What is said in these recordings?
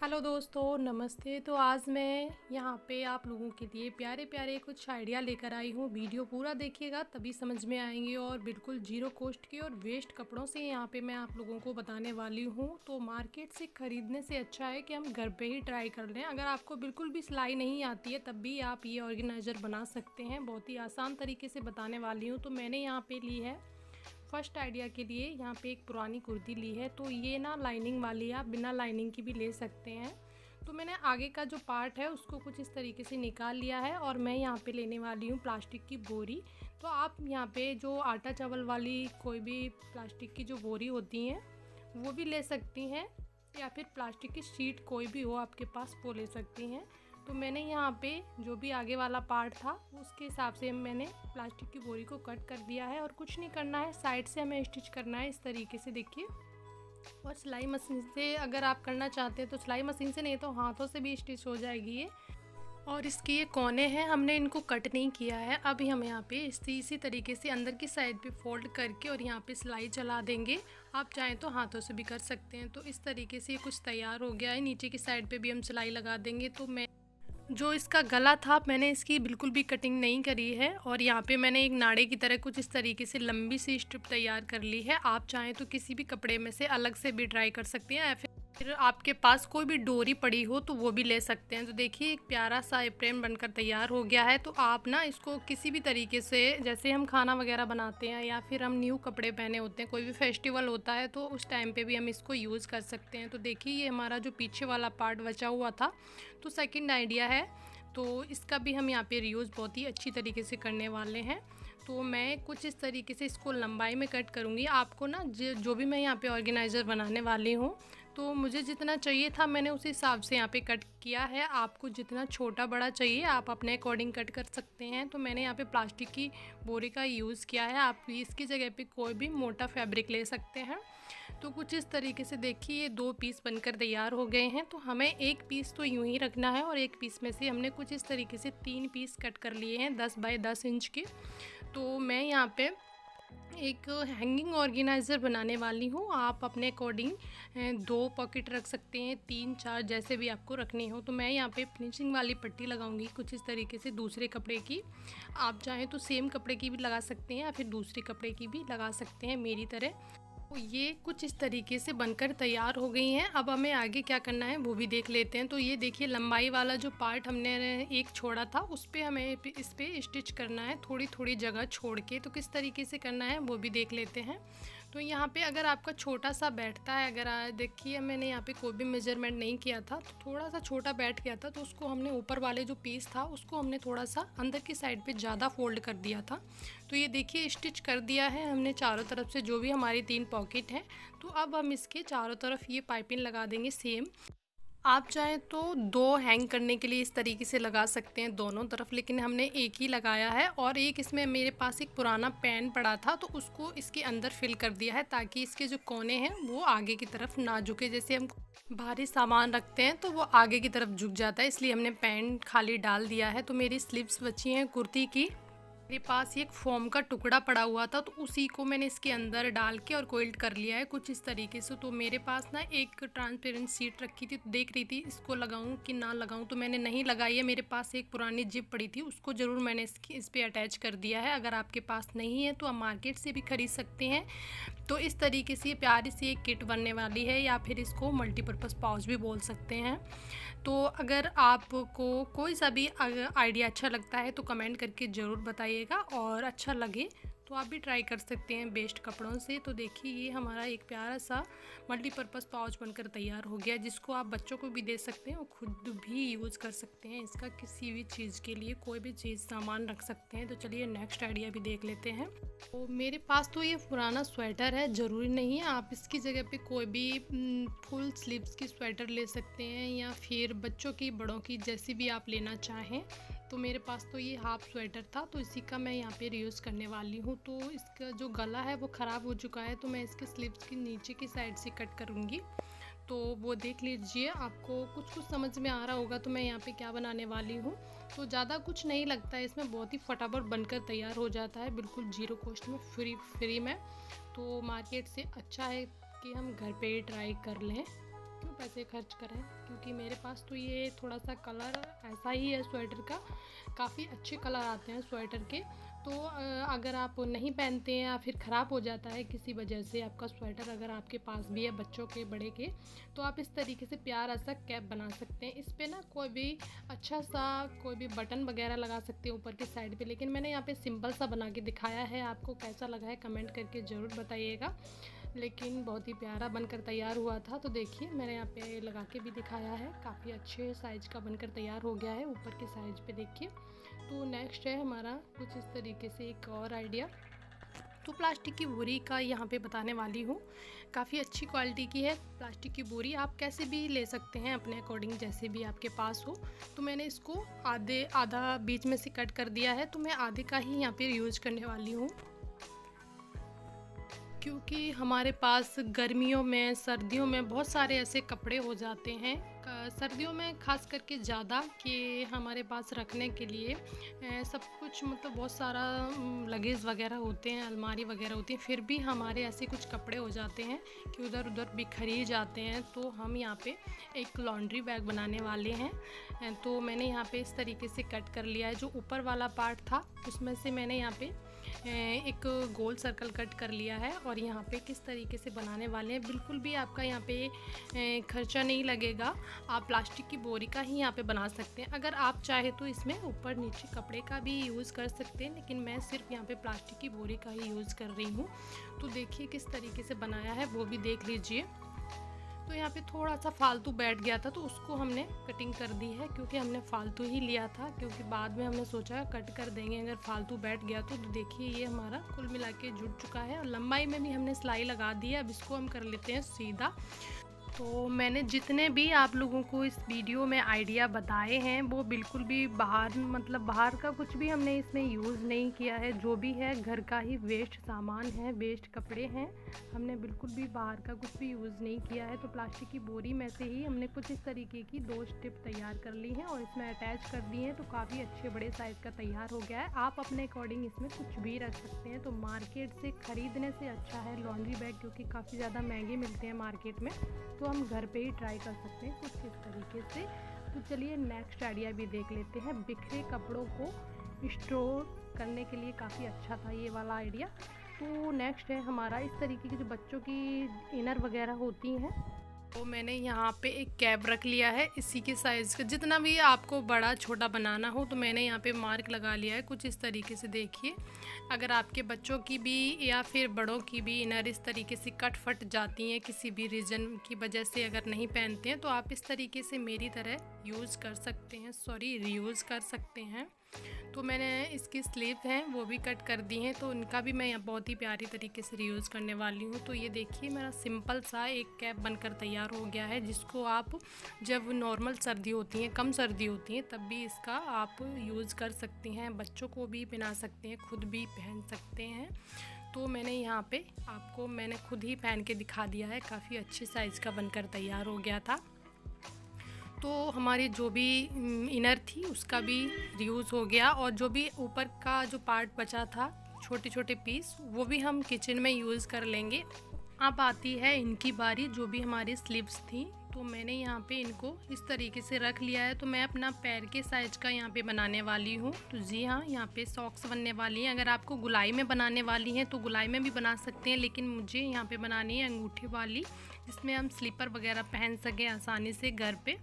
Hello दोस्तों, नमस्ते। तो आज मैं यहाँ पे आप लोगों के लिए प्यारे प्यारे कुछ आइडिया लेकर आई हूँ। वीडियो पूरा देखिएगा तभी समझ में आएंगे। और बिल्कुल जीरो कॉस्ट के और वेस्ट कपड़ों से यहाँ पे मैं आप लोगों को बताने वाली हूँ। तो मार्केट से ख़रीदने से अच्छा है कि हम घर पे ही ट्राई कर लें। अगर आपको बिल्कुल भी सिलाई नहीं आती है तब भी आप ये ऑर्गेनाइज़र बना सकते हैं। बहुत ही आसान तरीके से बताने वाली हूँ। तो मैंने यहाँ पर ली है फर्स्ट आइडिया के लिए यहाँ पे एक पुरानी कुर्ती ली है। तो ये ना लाइनिंग वाली है, आप बिना लाइनिंग की भी ले सकते हैं। तो मैंने आगे का जो पार्ट है उसको कुछ इस तरीके से निकाल लिया है और मैं यहाँ पे लेने वाली हूँ प्लास्टिक की बोरी। तो आप यहाँ पे जो आटा चावल वाली कोई भी प्लास्टिक की जो बोरी होती हैं वो भी ले सकती हैं, या फिर प्लास्टिक की शीट कोई भी हो आपके पास वो ले सकती हैं। तो मैंने यहाँ पे जो भी आगे वाला पार्ट था उसके हिसाब से मैंने प्लास्टिक की बोरी को कट कर दिया है। और कुछ नहीं करना है, साइड से हमें स्टिच करना है इस तरीके से, देखिए। और सिलाई मशीन से अगर आप करना चाहते हैं तो सिलाई मशीन से, नहीं तो हाथों से भी स्टिच हो जाएगी ये। और इसके ये कोने हैं, हमने इनको कट नहीं किया है। अभी हम यहाँ पे इसी तरीके से अंदर की साइड पे फोल्ड करके और यहाँ पे सिलाई चला देंगे। आप चाहें तो हाथों से भी कर सकते हैं। तो इस तरीके से ये कुछ तैयार हो गया है। नीचे की साइड पे भी हम सिलाई लगा देंगे। तो मैं जो इसका गला था मैंने इसकी बिल्कुल भी कटिंग नहीं करी है। और यहाँ पे मैंने एक नाड़े की तरह कुछ इस तरीके से लंबी सी स्ट्रिप तैयार कर ली है। आप चाहें तो किसी भी कपड़े में से अलग से भी ट्राई कर सकते हैं, या फिर आपके पास कोई भी डोरी पड़ी हो तो वो भी ले सकते हैं। तो देखिए एक प्यारा सा एप्रन बनकर तैयार हो गया है। तो आप ना इसको किसी भी तरीके से, जैसे हम खाना वगैरह बनाते हैं या फिर हम न्यू कपड़े पहने होते हैं, कोई भी फेस्टिवल होता है तो उस टाइम पे भी हम इसको यूज़ कर सकते हैं। तो देखिए ये हमारा जो पीछे वाला पार्ट बचा हुआ था, तो सेकंड आइडिया है, तो इसका भी हम यहाँ पे रीयूज़ बहुत ही अच्छी तरीके से करने वाले हैं। तो मैं कुछ इस तरीके से इसको लंबाई में कट करूँगी। आपको ना जो भी मैं यहाँ पे ऑर्गेनाइज़र बनाने वाली हूँ, तो मुझे जितना चाहिए था मैंने उस हिसाब से यहाँ पे कट किया है। आपको जितना छोटा बड़ा चाहिए आप अपने अकॉर्डिंग कट कर सकते हैं। तो मैंने यहाँ पे प्लास्टिक की बोरी का यूज़ किया है। आप इसकी जगह पे कोई भी मोटा फैब्रिक ले सकते हैं। तो कुछ इस तरीके से देखिए ये 2 पीस बनकर तैयार हो गए हैं। तो हमें एक पीस तो यूं ही रखना है और एक पीस में से हमने कुछ इस तरीके से 3 पीस कट कर लिए हैं 10 बाय 10 इंच के। तो मैं यहाँ पे एक हैंगिंग ऑर्गेनाइज़र बनाने वाली हूँ। आप अपने अकॉर्डिंग 2 पॉकेट रख सकते हैं, 3 4 जैसे भी आपको रखनी हो। तो मैं यहाँ पे फिनिशिंग वाली पट्टी लगाऊंगी कुछ इस तरीके से दूसरे कपड़े की। आप चाहें तो सेम कपड़े की भी लगा सकते हैं या फिर दूसरे कपड़े की भी लगा सकते हैं मेरी तरह। तो ये कुछ इस तरीके से बनकर तैयार हो गई हैं। अब हमें आगे क्या करना है वो भी देख लेते हैं। तो ये देखिए लंबाई वाला जो पार्ट हमने एक छोड़ा था उस पर हमें इस पर स्टिच करना है, थोड़ी थोड़ी जगह छोड़ के। तो किस तरीके से करना है वो भी देख लेते हैं। तो यहाँ पे अगर आपका छोटा सा बैठता है, अगर देखिए मैंने यहाँ पे कोई भी मेजरमेंट नहीं किया था, तो थोड़ा सा छोटा बैठ गया था, तो उसको हमने ऊपर वाले जो पीस था उसको हमने थोड़ा सा अंदर की साइड पे ज़्यादा फोल्ड कर दिया था। तो ये देखिए स्टिच कर दिया है हमने चारों तरफ से, जो भी हमारी 3 पॉकेट हैं। तो अब हम इसके चारों तरफ ये पाइपिंग लगा देंगे सेम। आप चाहें तो 2 हैंग करने के लिए इस तरीके से लगा सकते हैं दोनों तरफ, लेकिन हमने एक ही लगाया है। और एक इसमें मेरे पास एक पुराना पेन पड़ा था तो उसको इसके अंदर फिल कर दिया है, ताकि इसके जो कोने हैं वो आगे की तरफ ना झुके। जैसे हम भारी सामान रखते हैं तो वो आगे की तरफ झुक जाता है, इसलिए हमने पेन खाली डाल दिया है। तो मेरी स्लीव्स बची हैं कुर्ती की। मेरे पास एक फोम का टुकड़ा पड़ा हुआ था तो उसी को मैंने इसके अंदर डाल के और कोइल्ड कर लिया है कुछ इस तरीके से। तो मेरे पास ना एक ट्रांसपेरेंट शीट रखी थी, तो देख रही थी इसको लगाऊं कि ना लगाऊं, तो मैंने नहीं लगाई है। मेरे पास एक पुरानी जिप पड़ी थी, उसको ज़रूर मैंने इस पर अटैच कर दिया है। अगर आपके पास नहीं है तो आप मार्केट से भी ख़रीद सकते हैं। तो इस तरीके से ये प्यारी सी एक किट बनने वाली है, या फिर इसको मल्टीपर्पज़ पाउच भी बोल सकते हैं। तो अगर आपको कोई सा भी आइडिया अच्छा लगता है तो कमेंट करके ज़रूर बताइएगा, और अच्छा लगे तो आप भी ट्राई कर सकते हैं बेस्ट कपड़ों से। तो देखिए ये हमारा एक प्यारा सा मल्टीपर्पज़ पाउच बनकर तैयार हो गया, जिसको आप बच्चों को भी दे सकते हैं और ख़ुद भी यूज़ कर सकते हैं। इसका किसी भी चीज़ के लिए कोई भी चीज़ सामान रख सकते हैं। तो चलिए नेक्स्ट आइडिया भी देख लेते हैं। तो मेरे पास तो ये पुराना स्वेटर है, ज़रूरी नहीं है, आप इसकी जगह पे कोई भी फुल स्लीव्स की स्वेटर ले सकते हैं, या फिर बच्चों की बड़ों की जैसी भी आप लेना चाहें। तो मेरे पास तो ये हाफ स्वेटर था, तो इसी का मैं यहाँ पे रीयूज़ करने वाली हूँ। तो इसका जो गला है वो ख़राब हो चुका है, तो मैं इसके स्लीव्स की नीचे की साइड से कट करूँगी। तो वो देख लीजिए, आपको कुछ समझ में आ रहा होगा। तो मैं यहाँ पे क्या बनाने वाली हूँ, तो ज़्यादा कुछ नहीं लगता है इसमें, बहुत ही फटाफट बनकर तैयार हो जाता है, बिल्कुल जीरो कॉस्ट में, फ्री में। तो मार्केट से अच्छा है कि हम घर पे ही ट्राई कर लें। क्यों पैसे खर्च करें, क्योंकि मेरे पास तो ये थोड़ा सा कलर ऐसा ही है स्वेटर का, काफ़ी अच्छे कलर आते हैं स्वेटर के। तो अगर आप नहीं पहनते हैं या फिर ख़राब हो जाता है किसी वजह से आपका स्वेटर, अगर आपके पास भी है बच्चों के बड़े के, तो आप इस तरीके से प्यारा सा कैप बना सकते हैं। इस पे ना कोई भी अच्छा सा कोई भी बटन वगैरह लगा सकते हैं ऊपर की साइड पे, लेकिन मैंने यहाँ पे सिंपल सा बना के दिखाया है। आपको कैसा लगा है कमेंट करके ज़रूर बताइएगा, लेकिन बहुत ही प्यारा बनकर तैयार हुआ था। तो देखिए मैंने यहाँ पे लगा के भी दिखाया है, काफ़ी अच्छे साइज़ का बनकर तैयार हो गया है ऊपर के साइज़ पे देखिए। तो नेक्स्ट है हमारा कुछ इस तरीके से एक और आइडिया। तो प्लास्टिक की बोरी का यहाँ पे बताने वाली हूँ, काफ़ी अच्छी क्वालिटी की है प्लास्टिक की बोरी। आप कैसे भी ले सकते हैं अपने अकॉर्डिंग, जैसे भी आपके पास हो। तो मैंने इसको आधा बीच में से कट कर दिया है, तो मैं आधे का ही यहाँ पे यूज़ करने वाली हूँ, क्योंकि हमारे पास गर्मियों में सर्दियों में बहुत सारे ऐसे कपड़े हो जाते हैं, सर्दियों में खास करके ज़्यादा, कि हमारे पास रखने के लिए सब कुछ मतलब बहुत सारा लगेज वगैरह होते हैं, अलमारी वगैरह होती है, फिर भी हमारे ऐसे कुछ कपड़े हो जाते हैं कि उधर उधर बिखरी जाते हैं। तो हम यहाँ पे एक लॉन्ड्री बैग बनाने वाले हैं। तो मैंने यहाँ पे इस तरीके से कट कर लिया है, जो ऊपर वाला पार्ट था उसमें से मैंने यहाँ पे एक गोल सर्कल कट कर लिया है। और यहाँ पे किस तरीके से बनाने वाले हैं, बिल्कुल भी आपका यहाँ पे खर्चा नहीं लगेगा, आप प्लास्टिक की बोरी का ही यहाँ पे बना सकते हैं। अगर आप चाहे तो इसमें ऊपर नीचे कपड़े का भी यूज़ कर सकते हैं, लेकिन मैं सिर्फ यहाँ पे प्लास्टिक की बोरी का ही यूज़ कर रही हूँ। तो देखिए किस तरीके से बनाया है वो भी देख लीजिए। तो यहाँ पे थोड़ा सा फालतू बैठ गया था, तो उसको हमने कटिंग कर दी है, क्योंकि हमने फालतू ही लिया था, क्योंकि बाद में हमने सोचा कट कर देंगे अगर फालतू बैठ गया तो। देखिए ये हमारा कुल मिला के जुड़ चुका है, और लंबाई में भी हमने सिलाई लगा दी है। अब इसको हम कर लेते हैं सीधा। तो मैंने जितने भी आप लोगों को इस वीडियो में आइडिया बताए हैं वो बिल्कुल भी बाहर का कुछ भी हमने इसमें यूज़ नहीं किया है। जो भी है घर का ही वेस्ट सामान है, वेस्ट कपड़े हैं, हमने बिल्कुल भी बाहर का कुछ भी यूज़ नहीं किया है। तो प्लास्टिक की बोरी में से ही हमने कुछ इस तरीके की 2 स्ट्रिप तैयार कर ली हैं और इसमें अटैच कर दी हैं। तो काफ़ी अच्छे बड़े साइज़ का तैयार हो गया है। आप अपने अकॉर्डिंग इसमें कुछ भी रख सकते हैं। तो मार्केट से ख़रीदने से अच्छा है लॉन्ड्री बैग, क्योंकि काफ़ी ज़्यादा महंगे मिलते हैं मार्केट में, तो हम घर पे ही ट्राई कर सकते हैं कुछ इस तरीके से। तो चलिए नेक्स्ट आइडिया भी देख लेते हैं। बिखरे कपड़ों को स्टोर करने के लिए काफ़ी अच्छा था ये वाला आइडिया। तो नेक्स्ट है हमारा इस तरीके की जो बच्चों की इनर वगैरह होती हैं, तो मैंने यहाँ पे एक कैप रख लिया है इसी के साइज़ का। जितना भी आपको बड़ा छोटा बनाना हो तो मैंने यहाँ पे मार्क लगा लिया है कुछ इस तरीके से। देखिए अगर आपके बच्चों की भी या फिर बड़ों की भी इनर इस तरीके से कट फट जाती हैं किसी भी रीज़न की वजह से, अगर नहीं पहनते हैं, तो आप इस तरीके से मेरी तरह यूज़ कर सकते हैं, रीयूज़ कर सकते हैं। तो मैंने इसकी स्लीव हैं वो भी कट कर दी हैं, तो उनका भी मैं बहुत ही प्यारी तरीके से रीयूज़ करने वाली हूँ। तो ये देखिए मेरा सिंपल सा एक कैप बनकर तैयार हो गया है, जिसको आप जब नॉर्मल सर्दी होती है, कम सर्दी होती है, तब भी इसका आप यूज़ कर सकते हैं, बच्चों को भी पहना सकते हैं, खुद भी पहन सकते हैं। तो मैंने यहाँ पे आपको मैंने खुद ही पहन के दिखा दिया है, काफ़ी अच्छे साइज़ का बनकर तैयार हो गया था। तो हमारी जो भी इनर थी उसका भी रीयूज़ हो गया, और जो भी ऊपर का जो पार्ट बचा था छोटे छोटे पीस, वो भी हम किचन में यूज़ कर लेंगे। अब आती है इनकी बारी, जो भी हमारी स्लीव्स थी। तो मैंने यहाँ पे इनको इस तरीके से रख लिया है। तो मैं अपना पैर के साइज़ का यहाँ पे बनाने वाली हूँ। तो जी हाँ, यहाँ पे सॉक्स बनने वाली हैं। अगर आपको गुलाई में बनाने वाली हैं तो गुलाई में भी बना सकते हैं, लेकिन मुझे यहाँ पे बनानी है अंगूठी वाली, जिसमें हम स्लीपर वगैरह पहन सकें आसानी से घर पे।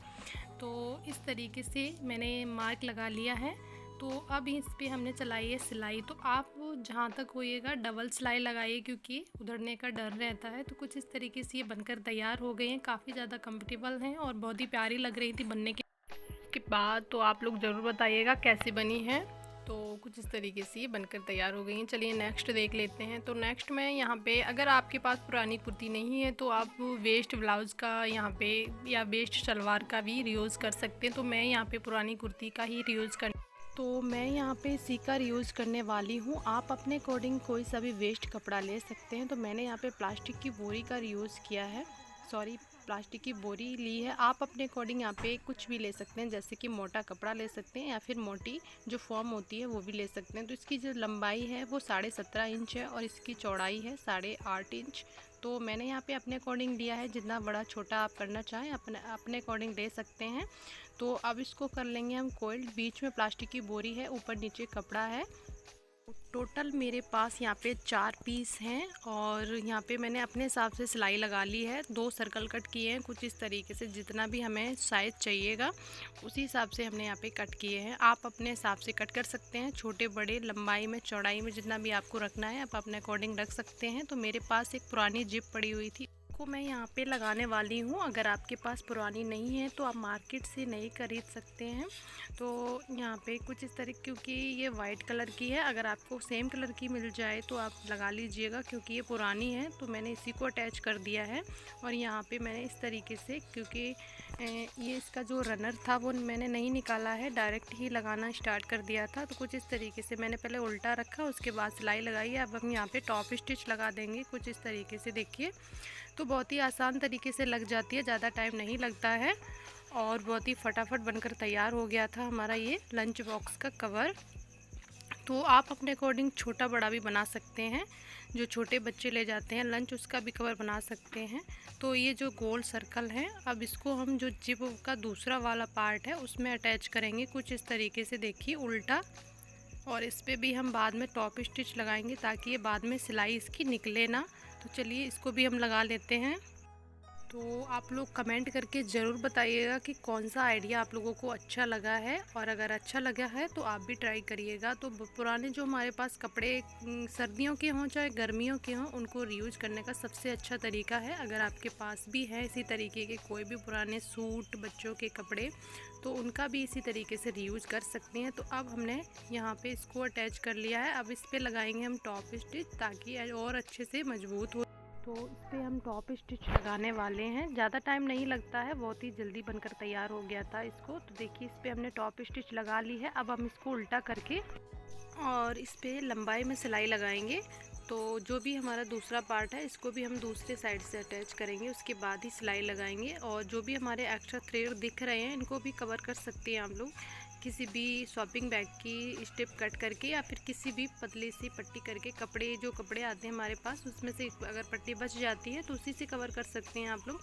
तो इस तरीके से मैंने मार्क लगा लिया है। तो अब इस पे हमने चलाई है सिलाई। तो आप जहाँ तक होइएगा डबल सिलाई लगाइए, क्योंकि उधड़ने का डर रहता है। तो कुछ इस तरीके से ये बनकर तैयार हो गए हैं, काफ़ी ज़्यादा कंफर्टेबल हैं और बहुत ही प्यारी लग रही थी बनने के बाद। तो आप लोग ज़रूर बताइएगा कैसी बनी है। तो कुछ इस तरीके से ये बनकर तैयार हो गई हैं। चलिए नेक्स्ट देख लेते हैं। तो नेक्स्ट में यहाँ पे अगर आपके पास पुरानी कुर्ती नहीं है तो आप वेस्ट ब्लाउज़ का यहाँ पे या वेस्ट शलवार का भी रीयूज़ कर सकते हैं। तो मैं यहाँ पे पुरानी कुर्ती का ही रीयूज़ तो मैं यहाँ पे इसी का यूज़ करने वाली हूँ। आप अपने अकॉर्डिंग कोई सा भी वेस्ट कपड़ा ले सकते हैं। तो मैंने यहाँ पे प्लास्टिक की बोरी का यूज़ किया है, प्लास्टिक की बोरी ली है। आप अपने अकॉर्डिंग यहाँ पे कुछ भी ले सकते हैं, जैसे कि मोटा कपड़ा ले सकते हैं या फिर मोटी जो फॉर्म होती है वो भी ले सकते हैं। तो इसकी जो लंबाई है वो 17.5 इंच है और इसकी चौड़ाई है 8.5 इंच। तो मैंने यहाँ पे अपने अकॉर्डिंग लिया है, जितना बड़ा छोटा आप करना चाहें अपने अकॉर्डिंग ले सकते हैं। तो अब इसको कर लेंगे हम कोइल्ड। बीच में प्लास्टिक की बोरी है, ऊपर नीचे कपड़ा है। टोटल मेरे पास यहाँ पे 4 पीस हैं और यहाँ पे मैंने अपने हिसाब से सिलाई लगा ली है। 2 सर्कल कट किए हैं कुछ इस तरीके से, जितना भी हमें साइज़ चाहिएगा उसी हिसाब से हमने यहाँ पे कट किए हैं। आप अपने हिसाब से कट कर सकते हैं, छोटे बड़े, लंबाई में, चौड़ाई में, जितना भी आपको रखना है आप अपने अकॉर्डिंग रख सकते हैं। तो मेरे पास एक पुरानी जिप पड़ी हुई थी, को मैं यहाँ पे लगाने वाली हूँ। अगर आपके पास पुरानी नहीं है तो आप मार्केट से नई खरीद सकते हैं। तो यहाँ पे कुछ इस तरह, क्योंकि ये वाइट कलर की है, अगर आपको सेम कलर की मिल जाए तो आप लगा लीजिएगा, क्योंकि ये पुरानी है। तो मैंने इसी को अटैच कर दिया है और यहाँ पे मैंने इस तरीके से, क्योंकि ये इसका जो रनर था वो मैंने नहीं निकाला है, डायरेक्ट ही लगाना स्टार्ट कर दिया था। तो कुछ इस तरीके से मैंने पहले उल्टा रखा, उसके बाद सिलाई लगाई। अब हम यहाँ पे टॉप स्टिच लगा देंगे कुछ इस तरीके से, देखिए। तो बहुत ही आसान तरीके से लग जाती है, ज़्यादा टाइम नहीं लगता है और बहुत ही फटाफट बनकर तैयार हो गया था हमारा ये लंच बॉक्स का कवर। तो आप अपने अकॉर्डिंग छोटा बड़ा भी बना सकते हैं, जो छोटे बच्चे ले जाते हैं लंच उसका भी कवर बना सकते हैं। तो ये जो गोल सर्कल है, अब इसको हम जो जिप का दूसरा वाला पार्ट है उसमें अटैच करेंगे कुछ इस तरीके से, देखिए उल्टा। और इस पर भी हम बाद में टॉप स्टिच लगाएंगे ताकि ये बाद में सिलाई इसकी निकले ना। तो चलिए इसको भी हम लगा लेते हैं। तो आप लोग कमेंट करके ज़रूर बताइएगा कि कौन सा आइडिया आप लोगों को अच्छा लगा है, और अगर अच्छा लगा है तो आप भी ट्राई करिएगा। तो पुराने जो हमारे पास कपड़े सर्दियों के हों चाहे गर्मियों के हों, उनको रीयूज करने का सबसे अच्छा तरीका है। अगर आपके पास भी है इसी तरीके के कोई भी पुराने सूट, बच्चों के कपड़े, तो उनका भी इसी तरीके से रीयूज कर सकते हैं। तो अब हमने यहाँ पे इसको अटैच कर लिया है। अब इस पर लगाएंगे हम टॉप स्टिच ताकि और अच्छे से मजबूत हो। तो इस पर हम टॉप स्टिच लगाने वाले हैं, ज़्यादा टाइम नहीं लगता है, बहुत ही जल्दी बनकर तैयार हो गया था इसको। तो देखिए इस पर हमने टॉप स्टिच लगा ली है। अब हम इसको उल्टा करके और इस पर लंबाई में सिलाई लगाएंगे। तो जो भी हमारा दूसरा पार्ट है इसको भी हम दूसरे साइड से अटैच करेंगे, उसके बाद ही सिलाई लगाएंगे। और जो भी हमारे एक्स्ट्रा थ्रेड दिख रहे हैं इनको भी कवर कर सकते हैं आप लोग, किसी भी शॉपिंग बैग की स्टिप कट करके या फिर किसी भी पतली सी पट्टी करके। कपड़े, जो कपड़े आते हैं हमारे पास उसमें से अगर पट्टी बच जाती है तो उसी से कवर कर सकते हैं आप लोग।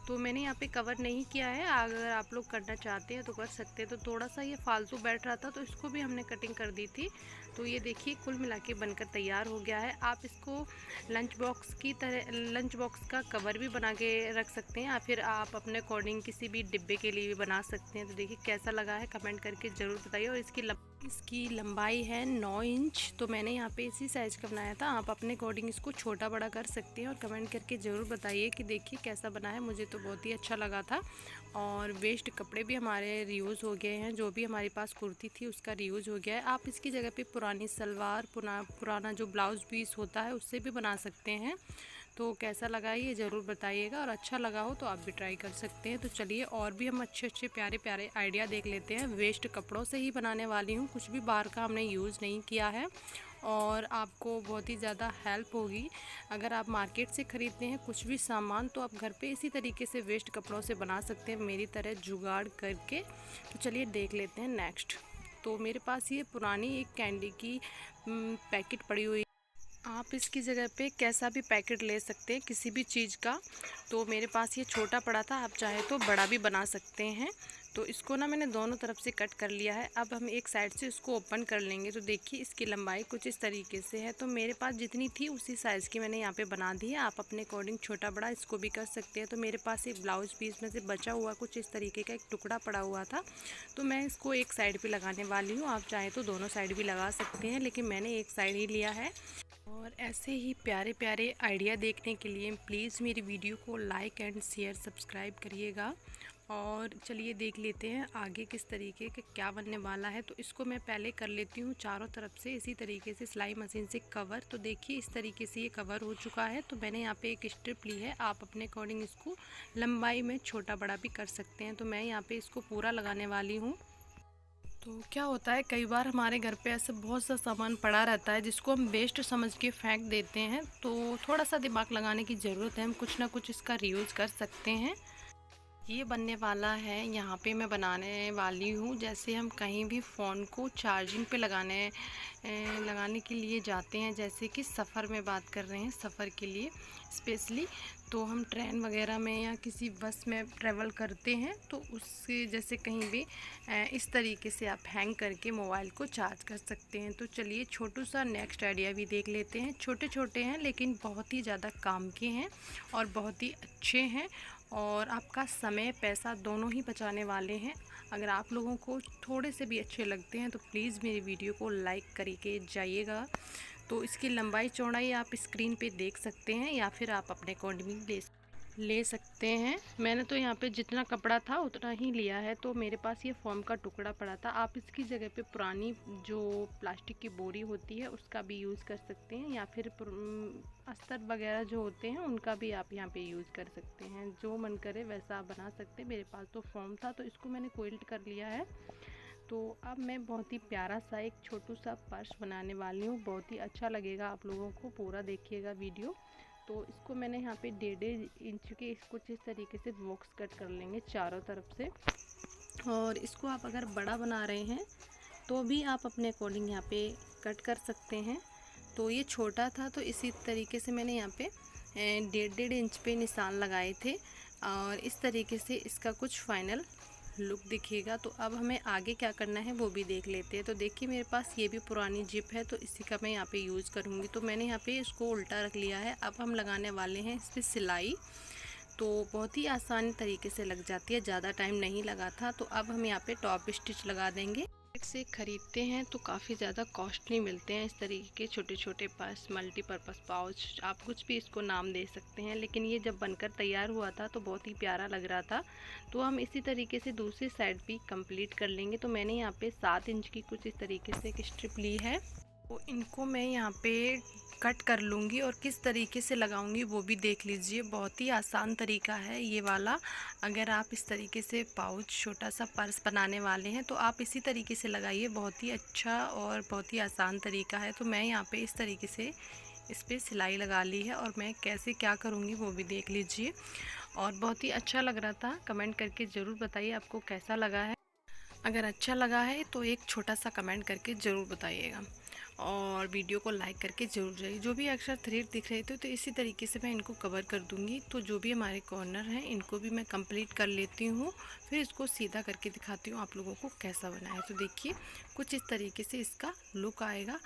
तो मैंने यहाँ पे कवर नहीं किया है, अगर आप लोग करना चाहते हैं तो कर सकते हैं। तो थोड़ा सा ये फालतू बैठ रहा था तो इसको भी हमने कटिंग कर दी थी। तो ये देखिए कुल मिला के बनकर तैयार हो गया है। आप इसको लंच बॉक्स की तरह, लंच बॉक्स का कवर भी बना के रख सकते हैं या फिर आप अपने अकॉर्डिंग किसी भी डिब्बे के लिए भी बना सकते हैं। तो देखिए कैसा लगा है कमेंट करके ज़रूर बताइए। और इसकी लंबाई है 9 इंच, तो मैंने यहाँ पे इसी साइज़ का बनाया था। आप अपने अकॉर्डिंग इसको छोटा बड़ा कर सकते हैं और कमेंट करके ज़रूर बताइए कि देखिए कैसा बना है। मुझे तो बहुत ही अच्छा लगा था। और वेस्ट कपड़े भी हमारे रीयूज़ हो गए हैं, जो भी हमारे पास कुर्ती थी उसका रीयूज़ हो गया है। आप इसकी जगह पे पुरानी सलवार, पुराना जो ब्लाउज़ पीस होता है उससे भी बना सकते हैं। तो कैसा लगा है ये ज़रूर बताइएगा, और अच्छा लगा हो तो आप भी ट्राई कर सकते हैं। तो चलिए और भी हम अच्छे अच्छे प्यारे प्यारे आइडिया देख लेते हैं। वेस्ट कपड़ों से ही बनाने वाली हूँ, कुछ भी बाहर का हमने यूज़ नहीं किया है और आपको बहुत ही ज़्यादा हेल्प होगी। अगर आप मार्केट से ख़रीदते हैं कुछ भी सामान तो आप घर पे इसी तरीके से वेस्ट कपड़ों से बना सकते हैं, मेरी तरह जुगाड़ करके। तो चलिए देख लेते हैं नेक्स्ट। तो मेरे पास ये पुरानी एक कैंडी की पैकेट पड़ी हुई, आप इसकी जगह पे कैसा भी पैकेट ले सकते हैं किसी भी चीज़ का। तो मेरे पास ये छोटा पड़ा था, आप चाहे तो बड़ा भी बना सकते हैं। तो इसको ना मैंने दोनों तरफ से कट कर लिया है। अब हम एक साइड से इसको ओपन कर लेंगे। तो देखिए इसकी लंबाई कुछ इस तरीके से है। तो मेरे पास जितनी थी उसी साइज़ की मैंने यहाँ पे बना दी है। आप अपने अकॉर्डिंग छोटा बड़ा इसको भी कर सकते हैं। तो मेरे पास एक ब्लाउज़ पीस में से बचा हुआ कुछ इस तरीके का एक टुकड़ा पड़ा हुआ था, तो मैं इसको एक साइड पर लगाने वाली हूँ। आप चाहे तो दोनों साइड भी लगा सकते हैं, लेकिन मैंने एक साइड ही लिया है। और ऐसे ही प्यारे प्यारे आइडिया देखने के लिए प्लीज़ मेरी वीडियो को लाइक एंड शेयर सब्सक्राइब करिएगा। और चलिए देख लेते हैं आगे किस तरीके के क्या बनने वाला है। तो इसको मैं पहले कर लेती हूँ चारों तरफ से इसी तरीके से सिलाई मशीन से कवर। तो देखिए इस तरीके से ये कवर हो चुका है। तो मैंने यहाँ पे एक स्ट्रिप ली है, आप अपने अकॉर्डिंग इसको लंबाई में छोटा बड़ा भी कर सकते हैं। तो मैं यहाँ पे इसको पूरा लगाने वाली हूँ। तो क्या होता है कई बार हमारे घर पे ऐसे बहुत सा सामान पड़ा रहता है जिसको हम वेस्ट समझ के फेंक देते हैं। तो थोड़ा सा दिमाग लगाने की ज़रूरत है, हम कुछ ना कुछ इसका रीयूज़ कर सकते हैं। ये बनने वाला है। यहाँ पे मैं बनाने वाली हूँ जैसे हम कहीं भी फ़ोन को चार्जिंग पे लगाने के लिए जाते हैं, जैसे कि सफ़र में बात कर रहे हैं, सफ़र के लिए स्पेशली, तो हम ट्रेन वगैरह में या किसी बस में ट्रैवल करते हैं तो उससे जैसे कहीं भी इस तरीके से आप हैंग करके मोबाइल को चार्ज कर सकते हैं। तो चलिए छोटू सा नेक्स्ट आइडिया भी देख लेते हैं। छोटे छोटे हैं लेकिन बहुत ही ज़्यादा काम के हैं और बहुत ही अच्छे हैं और आपका समय पैसा दोनों ही बचाने वाले हैं। अगर आप लोगों को थोड़े से भी अच्छे लगते हैं तो प्लीज़ मेरी वीडियो को लाइक करके जाइएगा। तो इसकी लंबाई चौड़ाई आप स्क्रीन पे देख सकते हैं या फिर आप अपने अकॉर्डिंग ले सकते हैं। मैंने तो यहाँ पे जितना कपड़ा था उतना ही लिया है, तो मेरे पास ये फोम का टुकड़ा पड़ा था। आप इसकी जगह पे पुरानी जो प्लास्टिक की बोरी होती है उसका भी यूज़ कर सकते हैं या फिर अस्तर वगैरह जो होते हैं उनका भी आप यहाँ पे यूज़ कर सकते हैं। जो मन करे वैसा आप बना सकते हैं। मेरे पास तो फोम था तो इसको मैंने क्विल्ट कर लिया है। तो अब मैं बहुत ही प्यारा सा एक छोटू सा पर्स बनाने वाली हूँ। बहुत ही अच्छा लगेगा आप लोगों को, पूरा देखिएगा वीडियो। तो इसको मैंने यहाँ पे 1.5 इंच के कुछ इस तरीके से बॉक्स कट कर लेंगे चारों तरफ से। और इसको आप अगर बड़ा बना रहे हैं तो भी आप अपने अकॉर्डिंग यहाँ पे कट कर सकते हैं। तो ये छोटा था तो इसी तरीके से मैंने यहाँ पे 1.5 इंच पे निशान लगाए थे और इस तरीके से इसका कुछ फाइनल लुक दिखेगा। तो अब हमें आगे क्या करना है वो भी देख लेते हैं। तो देखिए मेरे पास ये भी पुरानी जिप है तो इसी का मैं यहाँ पे यूज़ करूँगी। तो मैंने यहाँ पे इसको उल्टा रख लिया है। अब हम लगाने वाले हैं इस पर सिलाई। तो बहुत ही आसान तरीके से लग जाती है, ज़्यादा टाइम नहीं लगा था। तो अब हम यहाँ पे टॉप स्टिच लगा देंगे। से खरीदते हैं तो काफ़ी ज़्यादा कॉस्टली मिलते हैं इस तरीके के छोटे छोटे पर्स, मल्टीपर्पज़ पाउच, आप कुछ भी इसको नाम दे सकते हैं। लेकिन ये जब बनकर तैयार हुआ था तो बहुत ही प्यारा लग रहा था। तो हम इसी तरीके से दूसरी साइड भी कंप्लीट कर लेंगे। तो मैंने यहाँ पे 7 इंच की कुछ इस तरीके से एक स्ट्रिप ली है। तो इनको मैं यहाँ पे कट कर लूँगी और किस तरीके से लगाऊंगी वो भी देख लीजिए। बहुत ही आसान तरीका है ये वाला। अगर आप इस तरीके से पाउच, छोटा सा पर्स बनाने वाले हैं तो आप इसी तरीके से लगाइए। बहुत ही अच्छा और बहुत ही आसान तरीका है। तो मैं यहाँ पे इस तरीके से इस पर सिलाई लगा ली है और मैं कैसे क्या करूँगी वो भी देख लीजिए। और बहुत ही अच्छा लग रहा था। कमेंट करके ज़रूर बताइए आपको कैसा लगा है। अगर अच्छा लगा है तो एक छोटा सा कमेंट करके ज़रूर बताइएगा और वीडियो को लाइक करके ज़रूर जाइए। जो भी अक्सर थ्रेड दिख रहे थे तो इसी तरीके से मैं इनको कवर कर दूंगी। तो जो भी हमारे कॉर्नर हैं इनको भी मैं कंप्लीट कर लेती हूँ, फिर इसको सीधा करके दिखाती हूँ आप लोगों को कैसा बना है। तो देखिए कुछ इस तरीके से इसका लुक आएगा।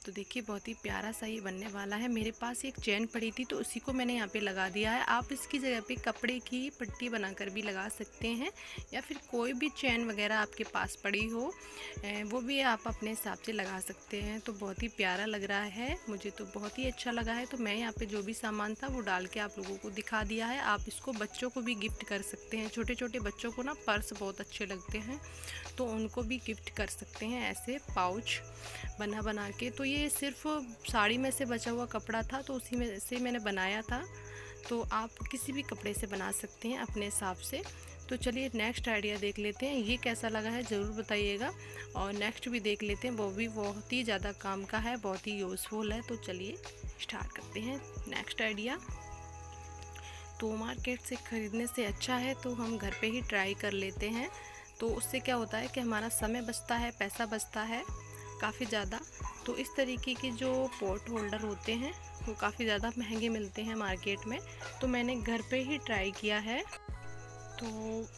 तो देखिए बहुत ही प्यारा सा ये बनने वाला है। मेरे पास एक चेन पड़ी थी तो उसी को मैंने यहाँ पे लगा दिया है। आप इसकी जगह पे कपड़े की पट्टी बनाकर भी लगा सकते हैं या फिर कोई भी चेन वगैरह आपके पास पड़ी हो वो भी आप अपने हिसाब से लगा सकते हैं। तो बहुत ही प्यारा लग रहा है, मुझे तो बहुत ही अच्छा लगा है। तो मैं यहाँ पे जो भी सामान था वो डाल के आप लोगों को दिखा दिया है। आप इसको बच्चों को भी गिफ्ट कर सकते हैं। छोटे छोटे बच्चों को ना पर्स बहुत अच्छे लगते हैं तो उनको भी गिफ्ट कर सकते हैं ऐसे पाउच बना के। तो ये सिर्फ साड़ी में से बचा हुआ कपड़ा था तो उसी में से मैंने बनाया था। तो आप किसी भी कपड़े से बना सकते हैं अपने हिसाब से। तो चलिए नेक्स्ट आइडिया देख लेते हैं, ये कैसा लगा है ज़रूर बताइएगा। और नेक्स्ट भी देख लेते हैं, वो भी बहुत ही ज़्यादा काम का है, बहुत ही यूज़फुल है। तो चलिए स्टार्ट करते हैं नेक्स्ट आइडिया। तो मार्केट से ख़रीदने से अच्छा है तो हम घर पे ही ट्राई कर लेते हैं। तो उससे क्या होता है कि हमारा समय बचता है, पैसा बचता है काफ़ी ज़्यादा। तो इस तरीके के जो पॉट होल्डर होते हैं वो काफ़ी ज़्यादा महंगे मिलते हैं मार्केट में। तो मैंने घर पे ही ट्राई किया है। तो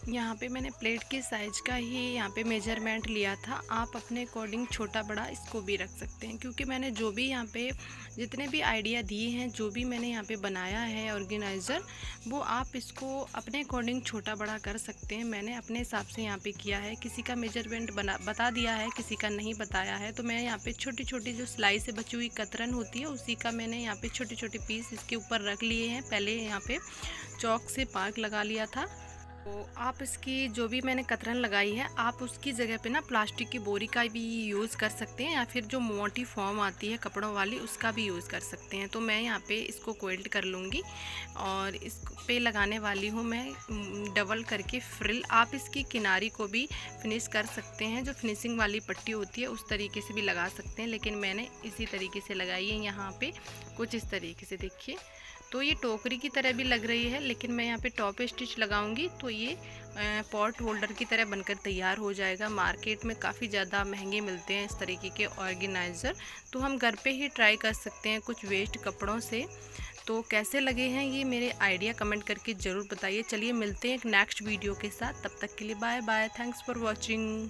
यहाँ पे मैंने प्लेट की साइज़ का ही यहाँ पे मेजरमेंट लिया था। आप अपने अकॉर्डिंग छोटा बड़ा इसको भी रख सकते हैं, क्योंकि मैंने जो भी यहाँ पे जितने भी आइडिया दिए हैं, जो भी मैंने यहाँ पे बनाया है ऑर्गेनाइज़र, वो आप इसको अपने अकॉर्डिंग छोटा बड़ा कर सकते हैं। मैंने अपने हिसाब से यहाँ पे किया है, किसी का मेजरमेंट बता दिया है, किसी का नहीं बताया है। तो मैं यहाँ पे छोटी छोटी जो सिलाई से बची हुई कतरन होती है उसी का मैंने यहाँ पे छोटे छोटे पीस इसके ऊपर रख लिए हैं। पहले यहाँ पे चौक से मार्क लगा लिया था। तो आप इसकी जो भी मैंने कतरन लगाई है आप उसकी जगह पे ना प्लास्टिक की बोरी का भी यूज़ कर सकते हैं या फिर जो मोटी फॉर्म आती है कपड़ों वाली उसका भी यूज़ कर सकते हैं। तो मैं यहाँ पे इसको क्वेल्ट कर लूँगी और इस पे लगाने वाली हूँ मैं डबल करके फ्रिल। आप इसकी किनारी को भी फिनिश कर सकते हैं, जो फिनिशिंग वाली पट्टी होती है उस तरीके से भी लगा सकते हैं, लेकिन मैंने इसी तरीके से लगाई है यहाँ पर कुछ इस तरीके से। देखिए तो ये टोकरी की तरह भी लग रही है, लेकिन मैं यहाँ पे टॉप स्टिच लगाऊंगी तो ये पॉट होल्डर की तरह बनकर तैयार हो जाएगा। मार्केट में काफ़ी ज़्यादा महंगे मिलते हैं इस तरीके के ऑर्गेनाइज़र, तो हम घर पे ही ट्राई कर सकते हैं कुछ वेस्ट कपड़ों से। तो कैसे लगे हैं ये मेरे आइडिया कमेंट करके ज़रूर बताइए। चलिए मिलते हैं एक नेक्स्ट वीडियो के साथ, तब तक के लिए bye bye. Thanks for watching.